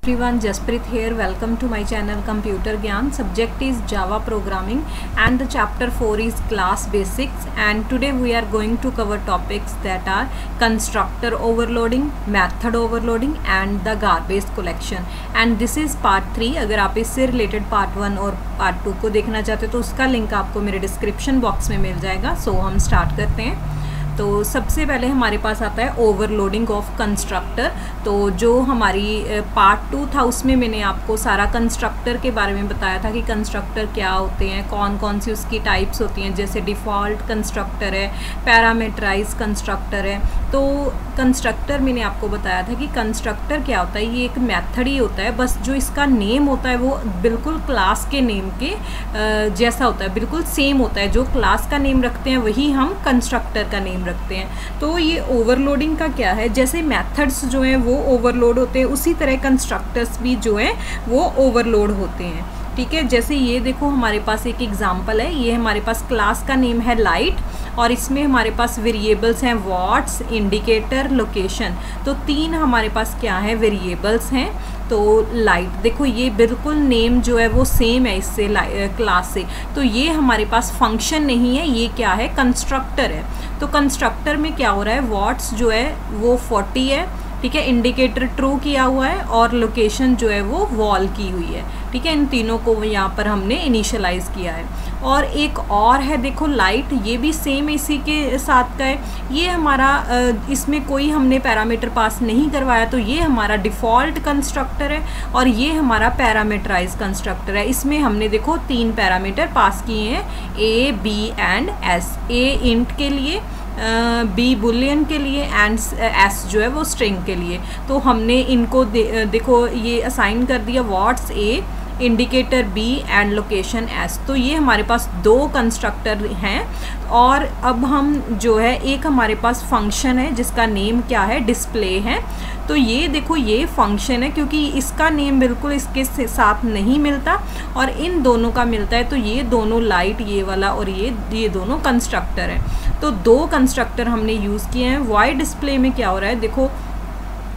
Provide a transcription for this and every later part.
Everyone, Jaspreet here. Welcome to my channel Computer Gyan. Subject is Java programming and the chapter 4 is class basics, and today we are going to cover topics that are constructor overloading, method overloading and the garbage collection. And this is part 3. अगर आप इससे related part 1 और part 2 को देखना चाहते हो तो उसका लिंक आपको मेरे डिस्क्रिप्शन बॉक्स में मिल जाएगा. सो हम स्टार्ट करते हैं. तो सबसे पहले हमारे पास आता है ओवरलोडिंग ऑफ कंस्ट्रक्टर. तो जो हमारी पार्ट 2 था उसमें मैंने आपको सारा कंस्ट्रक्टर के बारे में बताया था कि कंस्ट्रक्टर क्या होते हैं, कौन कौन सी उसकी टाइप्स होती हैं. जैसे डिफ़ॉल्ट कंस्ट्रक्टर है, पैरामीटराइज कंस्ट्रक्टर है. तो कंस्ट्रक्टर मैंने आपको बताया था कि कंस्ट्रक्टर क्या होता है, ये एक मेथड ही होता है. बस जो इसका नेम होता है वो बिल्कुल क्लास के नेम के जैसा होता है, बिल्कुल सेम होता है. जो क्लास का नेम रखते हैं वही हम कंस्ट्रक्टर का नेम रखते हैं. तो ये ओवरलोडिंग का क्या है, जैसे मेथड्स जो हैं वो ओवरलोड होते हैं उसी तरह कंस्ट्रक्टर्स भी जो हैं वो ओवरलोड होते हैं. ठीक है, जैसे ये देखो हमारे पास एक एग्जांपल है. ये हमारे पास क्लास का नेम है लाइट और इसमें हमारे पास वेरिएबल्स हैं वॉट्स, इंडिकेटर, लोकेशन. तो 3 हमारे पास क्या है वेरिएबल्स हैं. तो लाइट देखो ये बिल्कुल नेम जो है वो सेम है इससे क्लास से. तो ये हमारे पास फंक्शन नहीं है, ये क्या है कंस्ट्रक्टर है. तो कंस्ट्रक्टर में क्या हो रहा है, वॉट्स जो है वो 40 है. ठीक है, इंडिकेटर ट्रू किया हुआ है और लोकेशन जो है वो वॉल की हुई है. ठीक है, इन तीनों को यहाँ पर हमने इनिशियलाइज किया है. और एक और है देखो लाइट, ये भी सेम इसी के साथ का है. ये हमारा इसमें कोई हमने पैरामीटर पास नहीं करवाया, तो ये हमारा डिफ़ॉल्ट कंस्ट्रक्टर है और ये हमारा पैरामीटराइज कंस्ट्रक्टर है. इसमें हमने देखो 3 पैरामीटर पास किए हैं, A, B and S. A int के लिए, बी बुलियन के लिए एंड एस जो है वो स्ट्रिंग के लिए. तो हमने इनको देखो ये असाइन कर दिया, what's a, indicator B and location S. तो ये हमारे पास 2 कंस्ट्रक्टर हैं. और अब हम जो है एक हमारे पास फंक्शन है जिसका नेम क्या है, डिस्प्ले है. तो ये देखो ये फंक्शन है क्योंकि इसका नेम बिल्कुल इसके साथ नहीं मिलता और इन दोनों का मिलता है. तो ये दोनों लाइट ये वाला और ये दोनों कंस्ट्रक्टर हैं. तो 2 कंस्ट्रक्टर हमने यूज़ किए हैं. वॉइड डिस्प्ले में क्या हो रहा है, देखो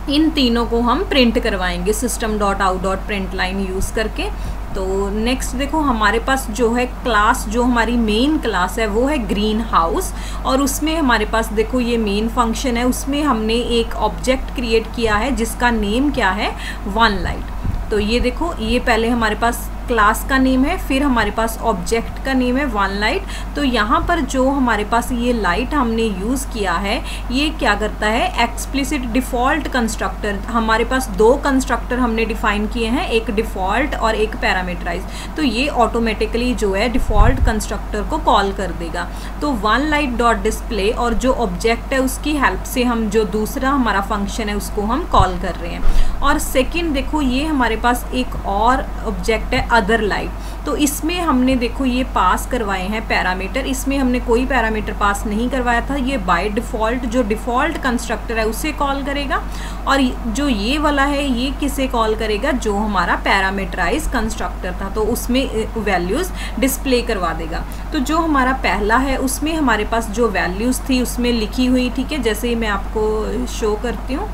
इन तीनों को हम प्रिंट करवाएंगे system.out.println यूज़ करके. तो नेक्स्ट देखो हमारे पास जो है क्लास, जो हमारी मेन क्लास है वो है ग्रीन हाउस. और उसमें हमारे पास देखो ये मेन फंक्शन है, उसमें हमने एक ऑब्जेक्ट क्रिएट किया है जिसका नेम क्या है, वन लाइट. तो ये देखो ये पहले हमारे पास क्लास का नेम है, फिर हमारे पास ऑब्जेक्ट का नेम है वन लाइट. तो यहाँ पर जो हमारे पास ये लाइट हमने यूज़ किया है ये क्या करता है, एक्सप्लिसिट डिफ़ॉल्ट कंस्ट्रक्टर. हमारे पास 2 कंस्ट्रक्टर हमने डिफ़ाइन किए हैं, एक डिफ़ॉल्ट और एक पैरामीटराइज. तो ये ऑटोमेटिकली जो है डिफ़ॉल्ट कंस्ट्रक्टर को कॉल कर देगा. तो वन लाइट डॉट डिस्प्ले और जो ऑब्जेक्ट है उसकी हेल्प से हम जो दूसरा हमारा फंक्शन है उसको हम कॉल कर रहे हैं. और सेकेंड देखो ये हमारे पास एक और ऑब्जेक्ट है अदर लाइट. तो इसमें हमने देखो ये पास करवाए हैं पैरामीटर, इसमें हमने कोई पैरामीटर पास नहीं करवाया था. ये बाय डिफ़ॉल्ट जो डिफ़ॉल्ट कंस्ट्रक्टर है उसे कॉल करेगा. और जो ये वाला है ये किसे कॉल करेगा, जो हमारा पैरामीटराइज कंस्ट्रक्टर था तो उसमें वैल्यूज़ डिस्प्ले करवा देगा. तो जो हमारा पहला है उसमें हमारे पास जो वैल्यूज़ थी उसमें लिखी हुई. ठीक है, जैसे मैं आपको शो करती हूँ.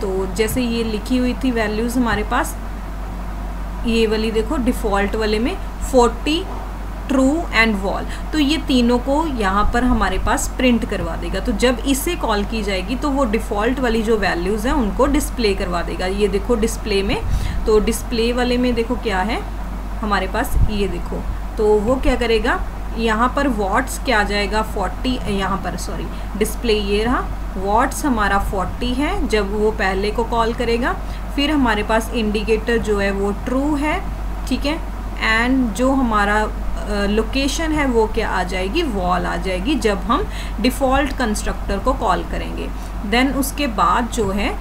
तो जैसे ये लिखी हुई थी वैल्यूज़ हमारे पास, ये वाली देखो डिफ़ॉल्ट वाले में 40, ट्रू एंड वॉल. तो ये तीनों को यहाँ पर हमारे पास प्रिंट करवा देगा. तो जब इसे कॉल की जाएगी तो वो डिफ़ॉल्ट वाली जो वैल्यूज़ हैं उनको डिस्प्ले करवा देगा. ये देखो डिस्प्ले में, तो डिस्प्ले वाले में देखो क्या है हमारे पास, ये देखो. तो वो क्या करेगा, यहाँ पर वॉट्स क्या आ जाएगा 40, यहाँ पर सॉरी डिस्प्ले ये रहा, वॉट्स हमारा 40 है जब वो पहले को कॉल करेगा. फिर हमारे पास इंडिकेटर जो है वो ट्रू है. ठीक है, एंड जो हमारा लोकेशन है वो क्या आ जाएगी, वॉल आ जाएगी जब हम डिफ़ॉल्ट कंस्ट्रक्टर को कॉल करेंगे. देन उसके बाद जो है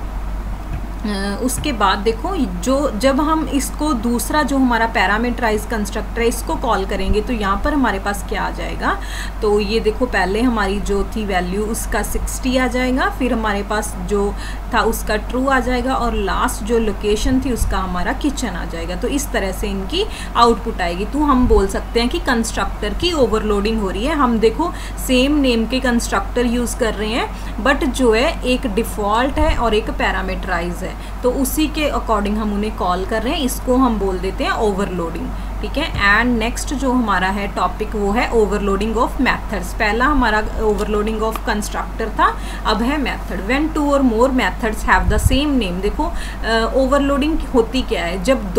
उसके बाद देखो जो जब हम इसको दूसरा जो हमारा पैरामीटराइज कंस्ट्रक्टर है इसको कॉल करेंगे तो यहाँ पर हमारे पास क्या आ जाएगा. तो ये देखो पहले हमारी जो थी वैल्यू उसका 60 आ जाएगा, फिर हमारे पास जो था उसका ट्रू आ जाएगा और लास्ट जो लोकेशन थी उसका हमारा किचन आ जाएगा. तो इस तरह से इनकी आउटपुट आएगी. तो हम बोल सकते हैं कि कंस्ट्रक्टर की ओवरलोडिंग हो रही है. हम देखो सेम नेम के कंस्ट्रक्टर यूज़ कर रहे हैं बट जो है एक डिफ़ॉल्ट है और एक पैरामीटराइज है. हैं, तो उसी के अकॉर्डिंग हम उन्हें कॉल कर रहे हैं, इसको हम बोल देते हैं ओवरलोडिंग, ठीक है। एंड नेक्स्ट जो हमारा है टॉपिक वो है ओवरलोडिंग ऑफ मेथड्स। पहला हमारा ओवरलोडिंग ऑफ कंस्ट्रक्टर था, अब है method. When two or more methods have the same name. देखो ओवरलोडिंग होती क्या है, जब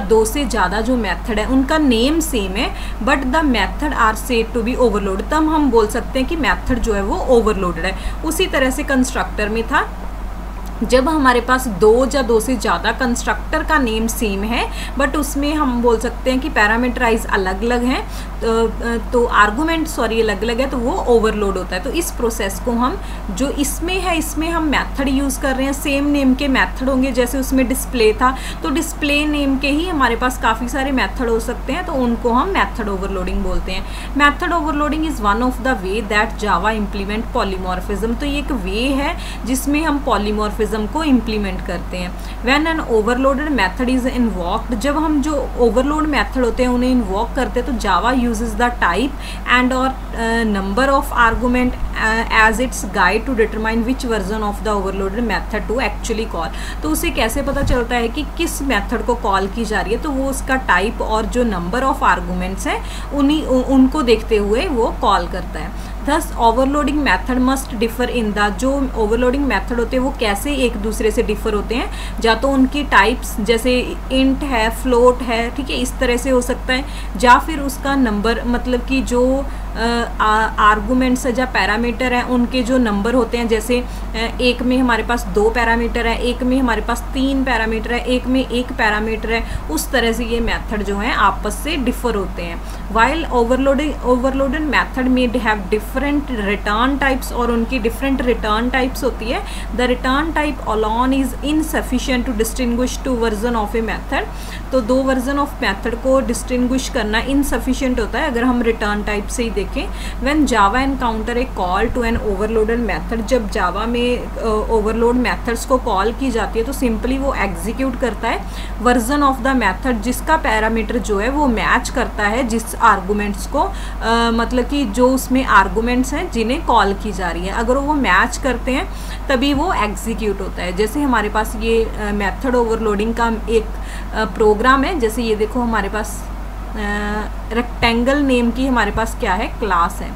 दो से ज़्यादा जो मेथड है उनका नेम सेम है but the method are said to be overloaded, तब हम बोल सकते हैं कि मेथड जो है वो ओवरलोडेड है। उसी तरह से कंस्ट्रक्टर में था, जब हमारे पास दो से ज़्यादा कंस्ट्रक्टर का नेम सेम है बट उसमें हम बोल सकते हैं कि पैरामीटराइज अलग अलग हैं, तो आर्गूमेंट अलग अलग है, तो वो ओवरलोड होता है। तो इस प्रोसेस को हम जो इसमें है, इसमें हम मेथड यूज़ कर रहे हैं, सेम नेम के मेथड होंगे। जैसे उसमें डिस्प्ले था तो डिस्प्ले नेम के ही हमारे पास काफ़ी सारे मेथड हो सकते हैं, तो उनको हम मेथड ओवरलोडिंग बोलते हैं। Method overloading is one of the way that Java implement polymorphism. तो ये एक वे है जिसमें हम पॉलीमॉर्फिज्म को इम्प्लीमेंट करते हैं। When an overloaded method is invoked, जब हम जो ओवरलोड मेथड होते हैं उन्हें इन्वॉक करते हैं, तो Java uses the type and और number of argument as its guide to determine which version of the overloaded method to actually call. तो उसे कैसे पता चलता है कि किस मेथड को कॉल की जा रही है, तो वो उसका टाइप और जो नंबर ऑफ आर्गूमेंट्स हैं उनको देखते हुए वो कॉल करता है। Thus overloading method must differ in the, जो ओवरलोडिंग मेथड होते हैं वो कैसे एक दूसरे से डिफर होते हैं, या तो उनकी टाइप्स जैसे इंट है, फ्लोट है, ठीक है, इस तरह से हो सकता है, या फिर उसका नंबर, मतलब कि जो आर्गूमेंट्स है या पैरामीटर हैं उनके जो नंबर होते हैं। जैसे एक में हमारे पास 2 पैरामीटर है, एक में हमारे पास 3 पैरामीटर है, एक में 1 पैरामीटर है, उस तरह से ये मेथड जो है आपस से डिफर होते हैं। वाइल ओवरलोडेड मेथड में हैव डिफरेंट रिटर्न टाइप्स, और उनकी डिफरेंट रिटर्न टाइप्स होती है। The return type alone is insufficient to distinguish 2 version of a method. तो 2 वर्जन ऑफ मेथड को डिस्टिंग्विश करना इनसफिशिएंट होता है अगर हम रिटर्न टाइप से ही देखें। When Java encounter a call to an overloaded method, जब जावा में ओवरलोड मेथड्स को कॉल की जाती है तो सिंपली वो एग्जीक्यूट करता है वर्जन ऑफ द मेथड जिसका पैरामीटर जो है वो मैच करता है जिस आर्गूमेंट्स को, मतलब कि जो उसमें आर्गूमेंट्स हैं जिन्हें कॉल की जा रही है, अगर वो मैच करते हैं तभी वो एग्जीक्यूट होता है। जैसे हमारे पास ये मेथड ओवरलोडिंग का एक प्रोग्राम है, जैसे ये देखो हमारे पास रेक्टेंगल नेम की हमारे पास क्या है, क्लास है।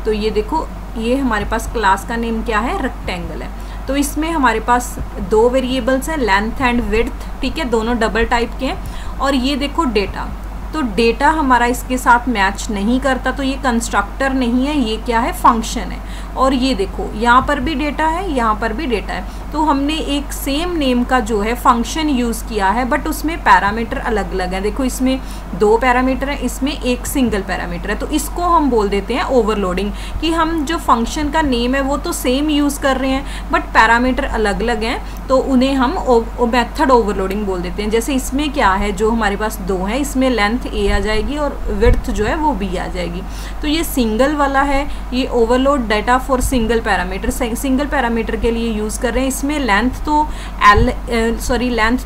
तो ये देखो ये हमारे पास क्लास का नेम क्या है, रेक्टेंगल है। तो इसमें हमारे पास 2 वेरिएबल्स हैं, लेंथ एंड विड्थ, ठीक है, दोनों डबल टाइप के हैं। और ये देखो डेटा, तो डेटा हमारा इसके साथ मैच नहीं करता, तो ये कंस्ट्रक्टर नहीं है, ये क्या है, फंक्शन है। और ये देखो यहाँ पर भी डेटा है, यहाँ पर भी डेटा है, तो हमने एक सेम नेम का जो है फंक्शन यूज़ किया है बट उसमें पैरामीटर अलग अलग है। देखो इसमें 2 पैरामीटर है, इसमें एक सिंगल पैरामीटर है, तो इसको हम बोल देते हैं ओवरलोडिंग, कि हम जो फंक्शन का नेम है वो तो सेम यूज़ कर रहे हैं बट पैरामीटर अलग अलग हैं, तो उन्हें हम मेथड ओवरलोडिंग बोल देते हैं। जैसे इसमें क्या है, जो हमारे पास 2 है, इसमें लेंथ ए आ जाएगी और विड्थ जो है वो बी आ जाएगी। तो ये सिंगल वाला है, ये overload data for single parameter, single parameter के लिए यूज़ कर रहे हैं। इसमें लेंथ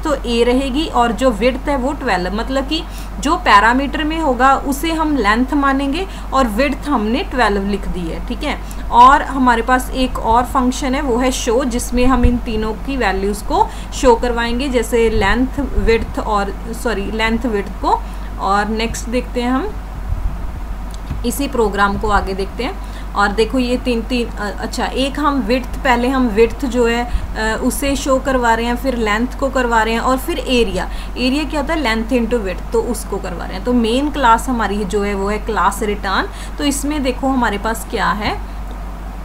तो ए रहेगी और जो विड्थ है वो 12, मतलब कि जो पैरामीटर में होगा उसे हम लेंथ मानेंगे और विड्थ हमने 12 लिख दी है, ठीक है। और हमारे पास एक और फंक्शन है वो है शो, जिसमें हम इन तीनों की वैल्यूज़ को शो करवाएंगे, जैसे लेंथ विड्थ को। और नेक्स्ट देखते हैं हम इसी प्रोग्राम को आगे देखते हैं। और देखो ये तीन अच्छा, एक हम विड्थ, पहले हम विड्थ जो है उसे शो करवा रहे हैं, फिर लेंथ को करवा रहे हैं, और फिर एरिया क्या होता है, लेंथ इनटू विड्थ, तो उसको करवा रहे हैं। तो मेन क्लास हमारी जो है वो है क्लास रिटर्न। तो इसमें देखो हमारे पास क्या है,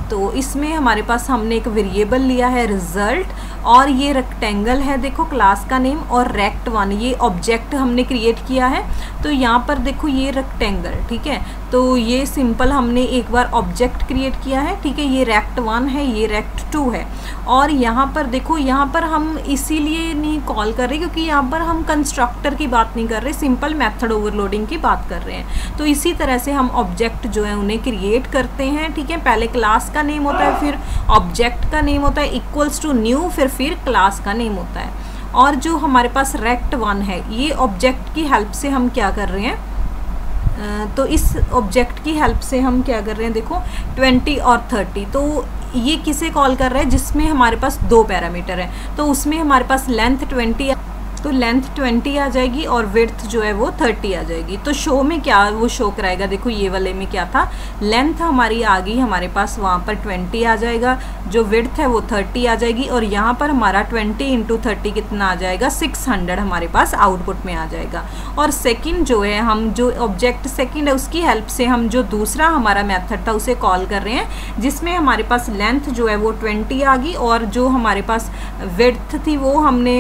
तो इसमें हमारे पास हमने एक वेरिएबल लिया है रिजल्ट, और ये रेक्टेंगल है देखो क्लास का नेम, और रेक्ट1 ये ऑब्जेक्ट हमने क्रिएट किया है। तो यहाँ पर देखो ये रेक्टेंगल, ठीक है, तो ये सिंपल हमने एक बार ऑब्जेक्ट क्रिएट किया है, ठीक है, ये रेक्ट1 है, ये रेक्ट2 है। और यहाँ पर देखो, यहाँ पर हम इसीलिए नहीं कॉल कर रहे क्योंकि यहाँ पर हम कंस्ट्रक्टर की बात नहीं कर रहे, सिंपल मेथड ओवरलोडिंग की बात कर रहे हैं। तो इसी तरह से हम ऑब्जेक्ट जो है उन्हें क्रिएट करते हैं, ठीक है। पहले क्लास का नेम होता है, फिर ऑब्जेक्ट का नेम होता है इक्वल्स टू न्यू, फिर क्लास का नेम होता है। और जो हमारे पास रेक्ट1 है, ये ऑब्जेक्ट की हेल्प से हम क्या कर रहे हैं, तो इस ऑब्जेक्ट की हेल्प से हम क्या कर रहे हैं, देखो 20 और 30, तो ये किसे कॉल कर रहा है, जिसमें हमारे पास 2 पैरामीटर है, तो उसमें हमारे पास लेंथ 20, तो लेंथ 20 आ जाएगी और विड्थ जो है वो 30 आ जाएगी। तो शो में क्या वो शो कराएगा, देखो ये वाले में क्या था, लेंथ हमारी आ गई हमारे पास वहाँ पर 20 आ जाएगा, जो विड्थ है वो 30 आ जाएगी, और यहाँ पर हमारा 20 × 30 कितना आ जाएगा, 600 हमारे पास आउटपुट में आ जाएगा। और सेकंड जो है, हम जो ऑब्जेक्ट सेकंड है उसकी हेल्प से हम जो दूसरा हमारा मेथड था उसे कॉल कर रहे हैं, जिसमें हमारे पास लेंथ जो है वो 20 आ गई, और जो हमारे पास विड्थ थी वो हमने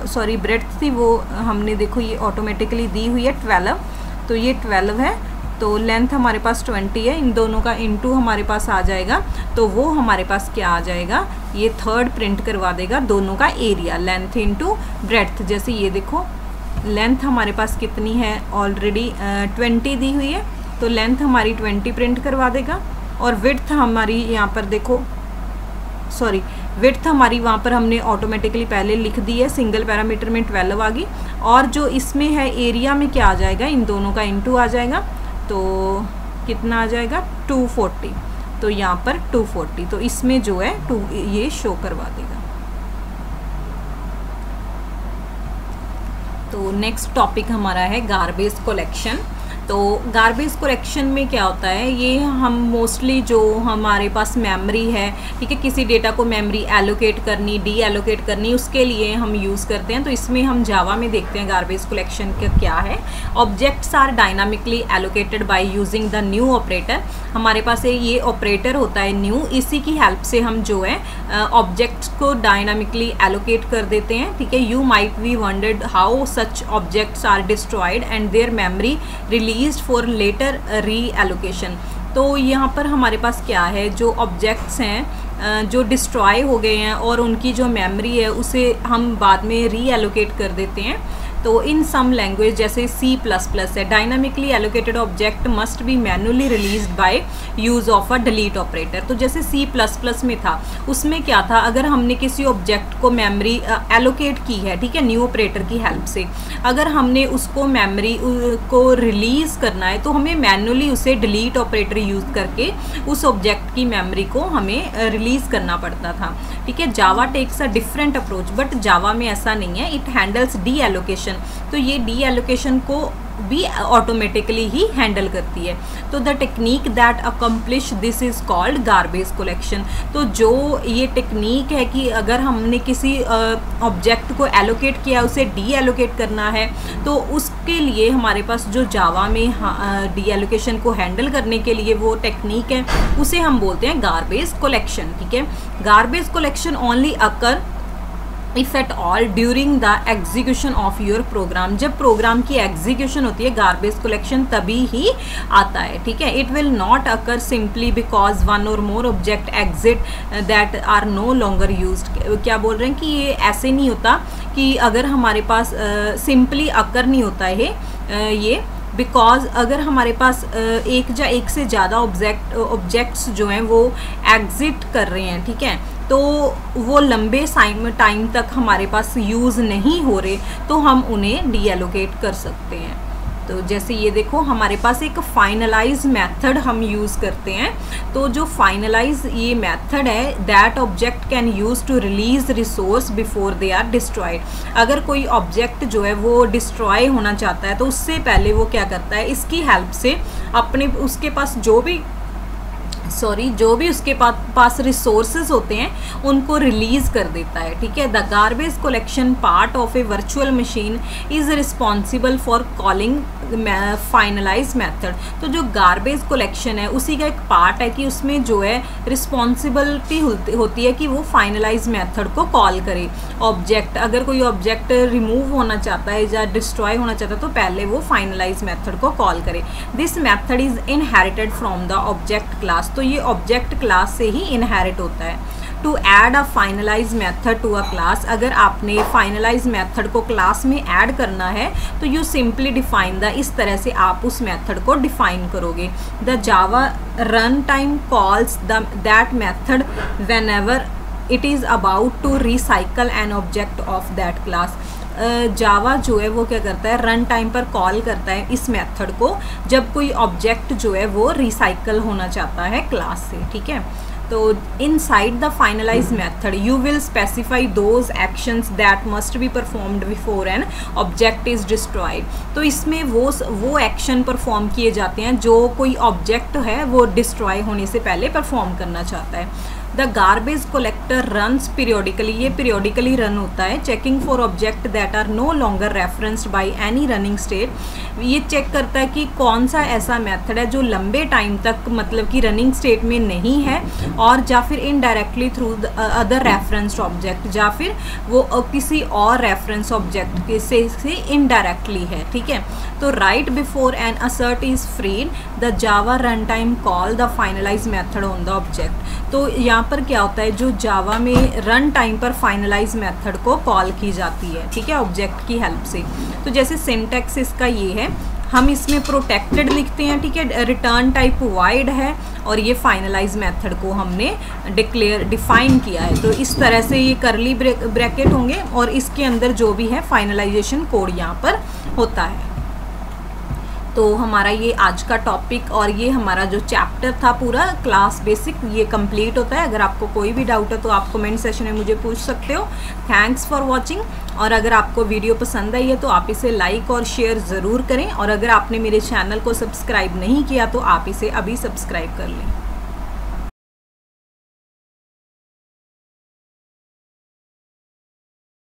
सॉरी ब्रेड्थ थी वो हमने देखो ये ऑटोमेटिकली दी हुई है 12, तो ये 12 है, तो लेंथ हमारे पास 20 है, इन दोनों का इनटू हमारे पास आ जाएगा, तो वो हमारे पास क्या आ जाएगा, ये थर्ड प्रिंट करवा देगा दोनों का एरिया, लेंथ इनटू ब्रेड्थ। जैसे ये देखो लेंथ हमारे पास कितनी है, ऑलरेडी 20 दी हुई है, तो लेंथ हमारी 20 प्रिंट करवा देगा, और विड्थ हमारी यहाँ पर देखो सॉरी विड्थ हमारी वहाँ पर हमने ऑटोमेटिकली पहले लिख दी है, सिंगल पैरामीटर में 12 आ गई, और जो इसमें है एरिया में क्या आ जाएगा, इन दोनों का इनटू आ जाएगा, तो कितना आ जाएगा 240, तो यहाँ पर 240, तो इसमें जो है 2 ये शो करवा देगा। तो नेक्स्ट टॉपिक हमारा है गार्बेज कलेक्शन। तो गार्बेज कलेक्शन में क्या होता है, ये हम मोस्टली जो हमारे पास मेमोरी है, ठीक है, किसी डेटा को मेमोरी एलोकेट करनी, डी एलोकेट करनी, उसके लिए हम यूज़ करते हैं। तो इसमें हम जावा में देखते हैं गार्बेज कलेक्शन का क्या है। Objects are dynamically allocated by using the new operator. हमारे पास ये ऑपरेटर होता है न्यू, इसी की हेल्प से हम जो है ऑब्जेक्ट्स को डायनामिकली एलोकेट कर देते हैं, ठीक है। You might be wondered how such objects are destroyed and their memory released for later reallocation. तो यहाँ पर हमारे पास क्या है, जो ऑब्जेक्ट्स हैं जो डिस्ट्रॉय हो गए हैं और उनकी जो मेमोरी है उसे हम बाद में री-एलोकेट कर देते हैं। तो इन सम लैंग्वेज जैसे C++ है, dynamically allocated object must be manually released by use of a delete operator. तो जैसे C++ में था, उसमें क्या था, अगर हमने किसी ऑब्जेक्ट को मेमोरी एलोकेट की है, ठीक है, न्यू ऑपरेटर की हेल्प से, अगर हमने उसको मेमोरी को रिलीज़ करना है तो हमें मैनुअली उसे डिलीट ऑपरेटर यूज़ करके उस ऑब्जेक्ट की मेमोरी को हमें रिलीज़ करना पड़ता था, ठीक है। Java takes a different approach, but Java में ऐसा नहीं है, इट हैंडल्स डी एलोकेशन। तो ये डी एलोकेशन को भी ऑटोमेटिकली ही हैंडल करती है। तो the technique that accomplish this is called garbage collection. तो जो ये टेक्निक है कि अगर हमने किसी ऑब्जेक्ट को एलोकेट किया, उसे डी एलोकेट करना है, तो उसके लिए हमारे पास जो जावा में डी एलोकेशन को हैंडल करने के लिए वो टेक्निक है, उसे हम बोलते हैं गार्बेज कलेक्शन, ठीक है। Garbage collection only occur if at all during the execution of your program. जब प्रोग्राम की एग्जीक्यूशन होती है गार्बेज कलेक्शन तभी ही आता है, ठीक है। It will not occur simply because one or more object exist that are no longer used. क्या बोल रहे हैं कि ये ऐसे नहीं होता कि अगर हमारे पास सिंपली अकर नहीं होता है ये, बिकॉज अगर हमारे पास एक से ज़्यादा ऑब्जेक्ट्स जो हैं वो एग्जिट कर रहे हैं, ठीक है, तो वो लंबे टाइम तक हमारे पास यूज़ नहीं हो रहे, तो हम उन्हें डी एलोकेट कर सकते हैं। तो जैसे ये देखो हमारे पास एक फाइनलाइज मेथड हम यूज़ करते हैं। तो जो फाइनलाइज ये मेथड है, that object can use to release resource before they are destroyed. अगर कोई ऑब्जेक्ट जो है वो डिस्ट्रॉय होना चाहता है तो उससे पहले वो क्या करता है, इसकी हेल्प से अपने उसके पास जो भी उसके पास रिसोर्सेज होते हैं उनको रिलीज़ कर देता है, ठीक है। The garbage collection part of a virtual machine is responsible for calling finalize method. तो जो गार्बेज कलेक्शन है उसी का एक पार्ट है कि उसमें जो है रिस्पॉन्सिबिलिटी होती है कि वो फाइनलाइज मेथड को कॉल करे। ऑब्जेक्ट अगर कोई ऑब्जेक्ट रिमूव होना चाहता है या डिस्ट्रॉय होना चाहता है तो पहले वो फाइनलाइज मेथड को कॉल करे। This method is inherited from the object class. तो ये ऑब्जेक्ट क्लास से ही इनहेरिट होता है। To add a finalize method to a class, अगर आपने फाइनलाइज मेथड को क्लास में ऐड करना है तो यू सिंपली डिफाइन द, इस तरह से आप उस मेथड को डिफाइन करोगे। The Java run time calls that method whenever it is about to recycle an object of that class. Java जो है वो क्या करता है, रन टाइम पर कॉल करता है इस मेथड को जब कोई ऑब्जेक्ट जो है वो रिसाइकल होना चाहता है क्लास से, ठीक है। तो inside the finalize method you will specify those actions that must be performed before an object is destroyed. तो इसमें वो एक्शन परफॉर्म किए जाते हैं जो कोई ऑब्जेक्ट है वो डिस्ट्रॉय होने से पहले परफॉर्म करना चाहता है। The garbage collector runs periodically, ये पीरियोडिकली रन होता है, checking for object that are no longer referenced by any running state. ये चेक करता है कि कौन सा ऐसा मेथड है जो लंबे टाइम तक मतलब कि रनिंग स्टेट में नहीं है और या फिर indirectly through other referenced object, या फिर वो किसी और रेफरेंस ऑब्जेक्ट के से इनडायरेक्टली है। ठीक है, तो right before an assert is freed the Java run time call the finalize method on the object. तो यहाँ पर क्या होता है, जो जावा में रन टाइम पर फाइनलाइज मेथड को कॉल की जाती है, ठीक है, ऑब्जेक्ट की हेल्प से। तो जैसे सिंटैक्स इसका ये है, हम इसमें प्रोटेक्टेड लिखते हैं, ठीक है, रिटर्न टाइप वाइड है और ये फाइनलाइज मेथड को हमने डिफाइन किया है। तो इस तरह से ये करली ब्रैकेट होंगे और इसके अंदर जो भी है फाइनलाइजेशन कोड यहाँ पर होता है। तो हमारा ये आज का टॉपिक और ये हमारा जो चैप्टर था पूरा क्लास बेसिक, ये कंप्लीट होता है। अगर आपको कोई भी डाउट है तो आप कमेंट सेशन में मुझे पूछ सकते हो। Thanks for watching. और अगर आपको वीडियो पसंद आई है तो आप इसे लाइक और शेयर ज़रूर करें, और अगर आपने मेरे चैनल को सब्सक्राइब नहीं किया तो आप इसे अभी सब्सक्राइब कर लें।